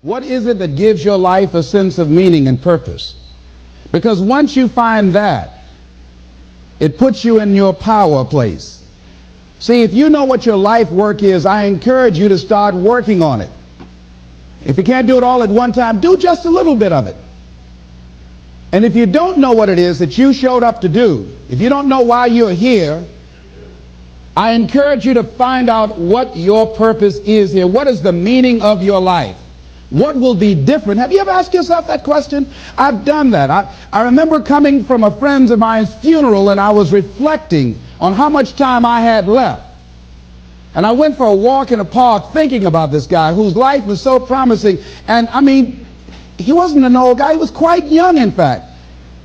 What is it that gives your life a sense of meaning and purpose? Because once you find that, it puts you in your power place. See, if you know what your life work is, I encourage you to start working on it. If you can't do it all at one time, do just a little bit of it. And if you don't know what it is that you showed up to do, if you don't know why you're here, I encourage you to find out what your purpose is here. What is the meaning of your life? What will be different? Have you ever asked yourself that question? I've done that. I remember coming from a friend of mine's funeral, and I was reflecting on how much time I had left. And I went for a walk in a park thinking about this guy whose life was so promising. And I mean, he wasn't an old guy. He was quite young, in fact.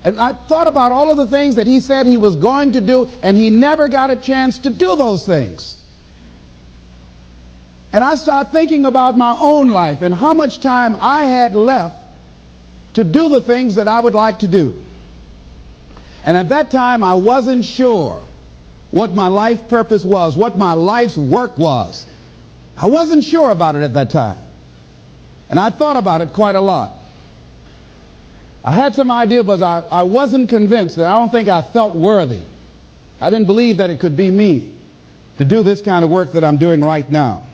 And I thought about all of the things that he said he was going to do, and he never got a chance to do those things. And I started thinking about my own life and how much time I had left to do the things that I would like to do. And at that time, I wasn't sure what my life purpose was, what my life's work was. I wasn't sure about it at that time. And I thought about it quite a lot. I had some idea, but I wasn't convinced. I don't think I felt worthy. I didn't believe that it could be me to do this kind of work that I'm doing right now.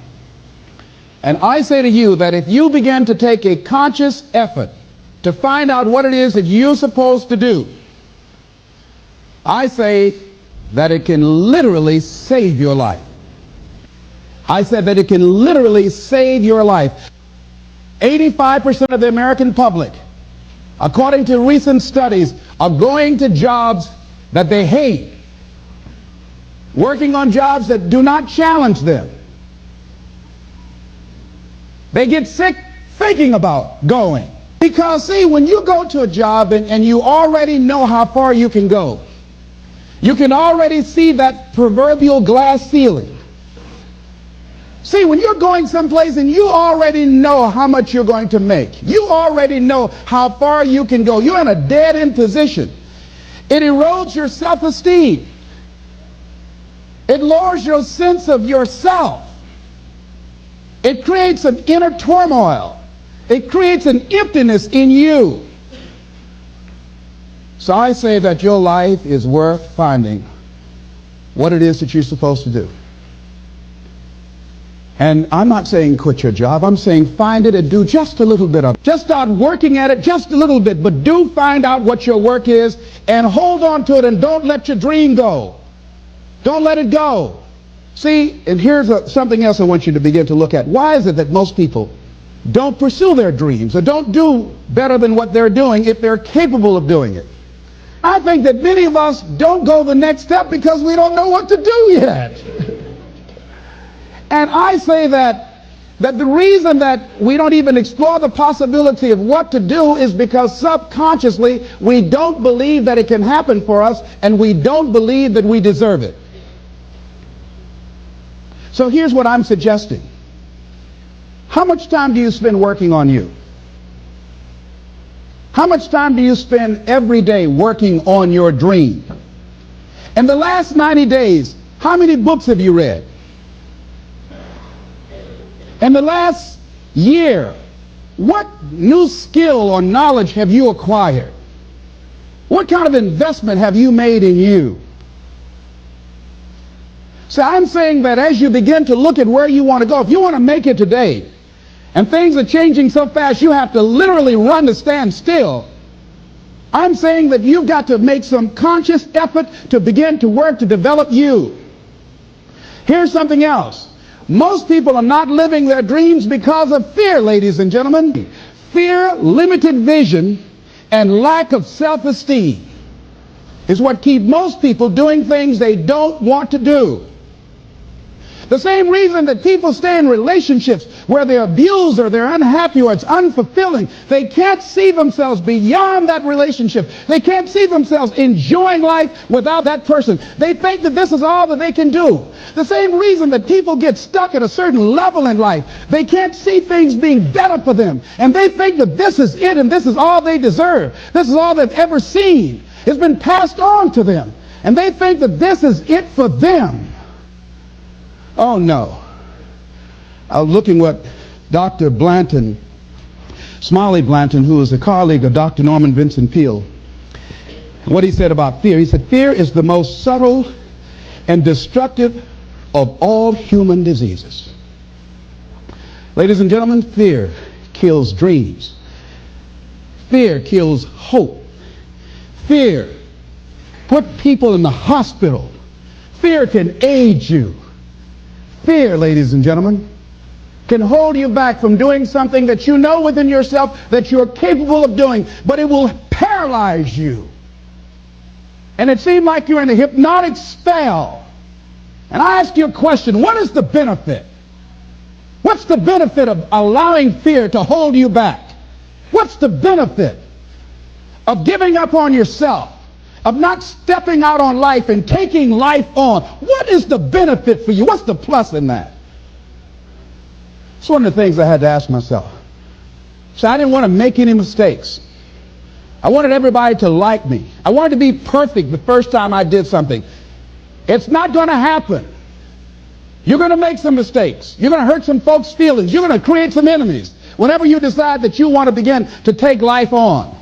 And I say to you that if you begin to take a conscious effort to find out what it is that you're supposed to do, I say that it can literally save your life. I said that it can literally save your life. 85% of the American public, according to recent studies, are going to jobs that they hate, working on jobs that do not challenge them. They get sick thinking about going. Because, see, when you go to a job and you already know how far you can go, you can already see that proverbial glass ceiling. See, when you're going someplace and you already know how much you're going to make, you already know how far you can go, you're in a dead-end position. It erodes your self-esteem. It lowers your sense of yourself. It creates an inner turmoil. It creates an emptiness in you. So I say that your life is worth finding what it is that you're supposed to do. And I'm not saying quit your job. I'm saying find it and do just a little bit of it. Just start working at it just a little bit, but do find out what your work is and hold on to it, and don't let your dream go. Don't let it go. See, and here's something else I want you to begin to look at. Why is it that most people don't pursue their dreams or don't do better than what they're doing if they're capable of doing it? I think that many of us don't go the next step because we don't know what to do yet. And I say that the reason that we don't even explore the possibility of what to do is because subconsciously we don't believe that it can happen for us, and we don't believe that we deserve it. So here's what I'm suggesting. How much time do you spend working on you? How much time do you spend every day working on your dream? In the last 90 days, how many books have you read? In the last year, what new skill or knowledge have you acquired? What kind of investment have you made in you? So I'm saying that as you begin to look at where you want to go, if you want to make it today, and things are changing so fast you have to literally run to stand still, I'm saying that you've got to make some conscious effort to begin to work to develop you. Here's something else. Most people are not living their dreams because of fear, ladies and gentlemen. Fear, limited vision, and lack of self-esteem is what keep most people doing things they don't want to do. The same reason that people stay in relationships where they're abused or they're unhappy or it's unfulfilling, they can't see themselves beyond that relationship. They can't see themselves enjoying life without that person. They think that this is all that they can do. The same reason that people get stuck at a certain level in life, they can't see things being better for them. And they think that this is it and this is all they deserve. This is all they've ever seen. It's been passed on to them. And they think that this is it for them. Oh no. I was looking what Dr. Blanton Smiley Blanton, who is a colleague of Dr. Norman Vincent Peale. What he said about fear, he said, fear is the most subtle and destructive of all human diseases. Ladies and gentlemen, fear kills dreams. Fear kills hope. Fear put people in the hospital. Fear can age you. Fear, ladies and gentlemen, can hold you back from doing something that you know within yourself that you're capable of doing, but it will paralyze you. And it seemed like you're in a hypnotic spell. And I ask you a question, what is the benefit? What's the benefit of allowing fear to hold you back? What's the benefit of giving up on yourself, of not stepping out on life and taking life on? What is the benefit for you? What's the plus in that? It's one of the things I had to ask myself. So I didn't want to make any mistakes. I wanted everybody to like me. I wanted to be perfect the first time I did something. It's not going to happen. You're going to make some mistakes. You're going to hurt some folks' feelings. You're going to create some enemies whenever you decide that you want to begin to take life on.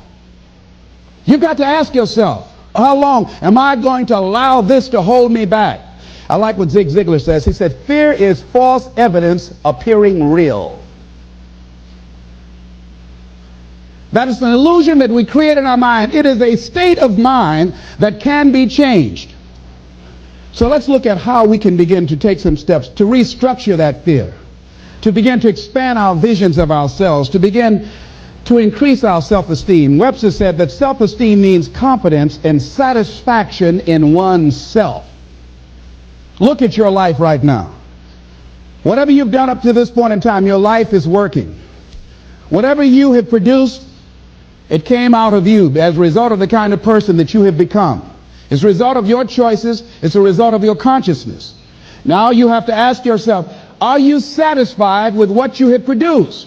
You've got to ask yourself, how long am I going to allow this to hold me back? I like what Zig Ziglar says. He said, fear is false evidence appearing real. That is an illusion that we create in our mind. It is a state of mind that can be changed. So let's look at how we can begin to take some steps to restructure that fear, to begin to expand our visions of ourselves, to begin to increase our self-esteem. Webster said that self-esteem means confidence and satisfaction in oneself. Look at your life right now. Whatever you've done up to this point in time, your life is working. Whatever you have produced, it came out of you as a result of the kind of person that you have become. It's a result of your choices. It's a result of your consciousness. Now you have to ask yourself, are you satisfied with what you have produced?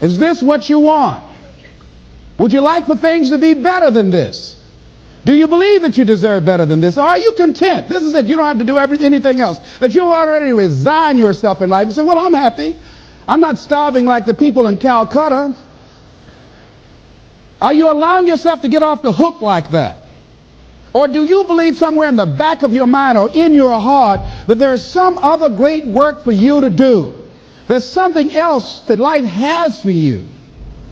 Is this what you want? Would you like for things to be better than this? Do you believe that you deserve better than this? Or are you content? This is it. You don't have to do anything else. That you already resign yourself in life and say, well, I'm happy. I'm not starving like the people in Calcutta. Are you allowing yourself to get off the hook like that? Or do you believe somewhere in the back of your mind or in your heart that there is some other great work for you to do? There's something else that life has for you.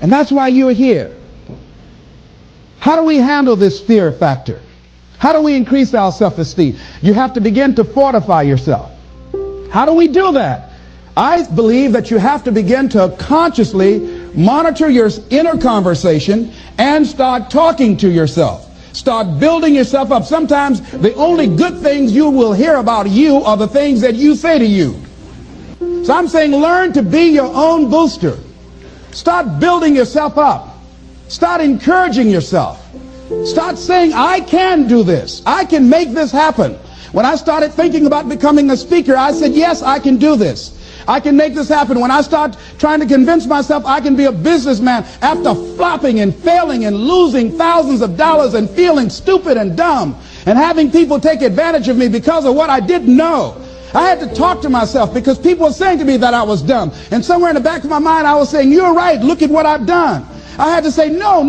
And that's why you're here. How do we handle this fear factor? How do we increase our self-esteem? You have to begin to fortify yourself. How do we do that? I believe that you have to begin to consciously monitor your inner conversation and start talking to yourself. Start building yourself up. Sometimes the only good things you will hear about you are the things that you say to you. So I'm saying learn to be your own booster. Start building yourself up. Start encouraging yourself. Start saying, I can do this. I can make this happen. When I started thinking about becoming a speaker, I said, yes, I can do this. I can make this happen. When I start trying to convince myself I can be a businessman after flopping and failing and losing thousands of dollars and feeling stupid and dumb and having people take advantage of me because of what I didn't know, I had to talk to myself because people were saying to me that I was dumb. And somewhere in the back of my mind I was saying, you're right, look at what I've done. I had to say, no,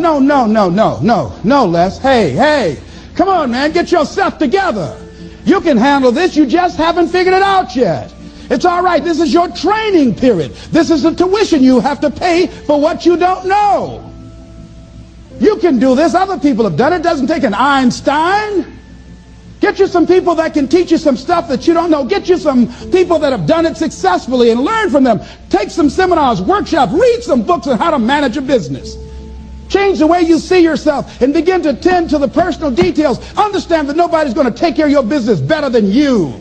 Les. Hey, come on, man, get yourself together. You can handle this. You just haven't figured it out yet. It's all right. This is your training period. This is the tuition you have to pay for what you don't know. You can do this. Other people have done it. It doesn't take an Einstein. Get you some people that can teach you some stuff that you don't know. Get you some people that have done it successfully and learn from them. Take some seminars, workshops, read some books on how to manage a business. Change the way you see yourself and begin to tend to the personal details. Understand that nobody's going to take care of your business better than you.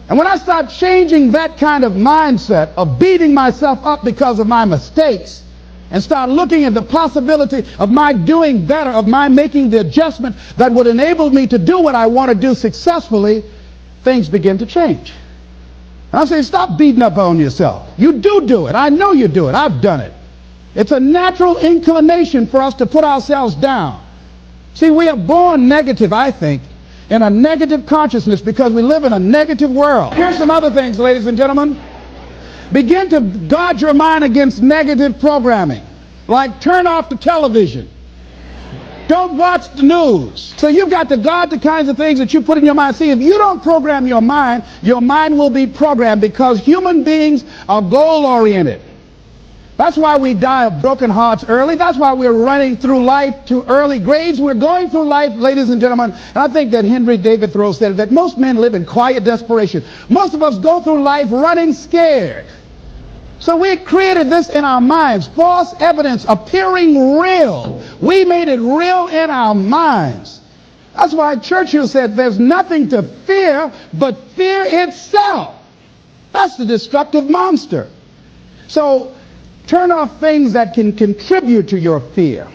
And when I start changing that kind of mindset of beating myself up because of my mistakes and start looking at the possibility of my doing better, of my making the adjustment that would enable me to do what I want to do successfully, things begin to change. And I'm saying, stop beating up on yourself. You do it. I know you do it. I've done it. It's a natural inclination for us to put ourselves down. See, we are born negative, I think, in a negative consciousness because we live in a negative world. Here's some other things, ladies and gentlemen. Begin to guard your mind against negative programming. Like turn off the television. Don't watch the news. So you've got to guard the kinds of things that you put in your mind. See, if you don't program your mind will be programmed, because human beings are goal-oriented. That's why we die of broken hearts early. That's why we're running through life to early graves. We're going through life, ladies and gentlemen. And I think that Henry David Thoreau said that most men live in quiet desperation. Most of us go through life running scared. So we created this in our minds, false evidence appearing real. We made it real in our minds. That's why Churchill said there's nothing to fear but fear itself. That's the destructive monster. So turn off things that can contribute to your fear.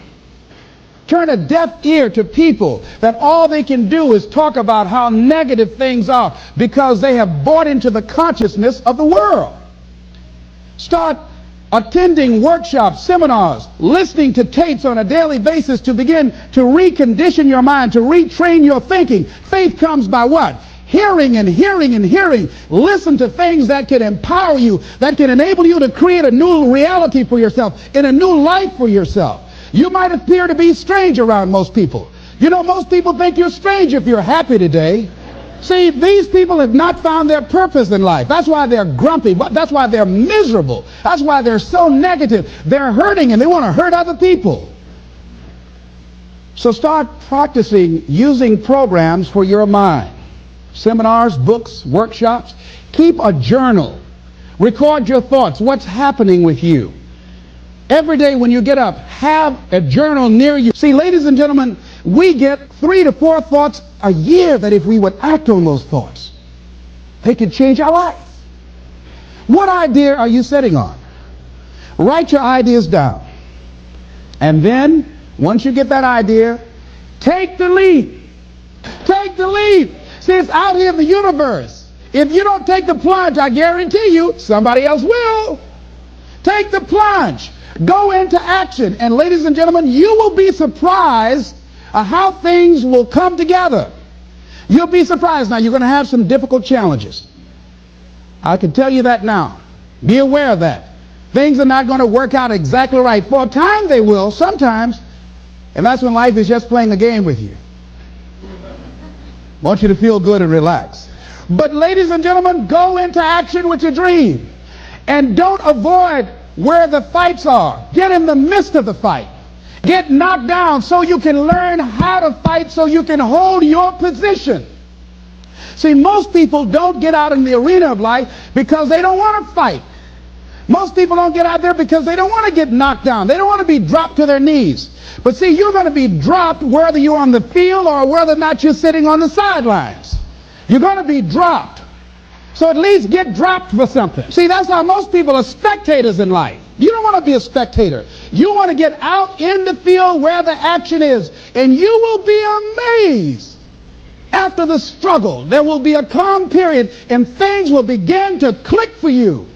Turn a deaf ear to people that all they can do is talk about how negative things are, because they have bought into the consciousness of the world. Start attending workshops, seminars, listening to tapes on a daily basis to begin to recondition your mind, to retrain your thinking. Faith comes by what? Hearing and hearing and hearing. Listen to things that can empower you, that can enable you to create a new reality for yourself, and a new life for yourself. You might appear to be strange around most people. You know, most people think you're strange if you're happy today. See, these people have not found their purpose in life. That's why they're grumpy. That's why they're miserable. That's why they're so negative. They're hurting and they want to hurt other people. So start practicing using programs for your mind. Seminars, books, workshops. Keep a journal. Record your thoughts. What's happening with you? Every day when you get up, have a journal near you. See, ladies and gentlemen, we get 3 to 4 thoughts a year that if we would act on those thoughts, they could change our life. What idea are you sitting on? Write your ideas down. And then, once you get that idea, take the leap. Take the leap. See, it's out here in the universe. If you don't take the plunge, I guarantee you, somebody else will. Take the plunge. Go into action. And ladies and gentlemen, you will be surprised how things will come together. You'll be surprised. Now, you're going to have some difficult challenges. I can tell you that now. Be aware of that. Things are not going to work out exactly right. For a time they will, sometimes. And that's when life is just playing a game with you. I want you to feel good and relax. But ladies and gentlemen, go into action with your dream. And don't avoid where the fights are. Get in the midst of the fight. Get knocked down so you can learn how to fight, so you can hold your position. See, most people don't get out in the arena of life because they don't want to fight. Most people don't get out there because they don't want to get knocked down. They don't want to be dropped to their knees. But see, you're going to be dropped whether you're on the field or whether or not you're sitting on the sidelines. You're going to be dropped. So at least get dropped for something. See, that's how most people are spectators in life. You don't want to be a spectator. You want to get out in the field where the action is. And you will be amazed. After the struggle, there will be a calm period and things will begin to click for you.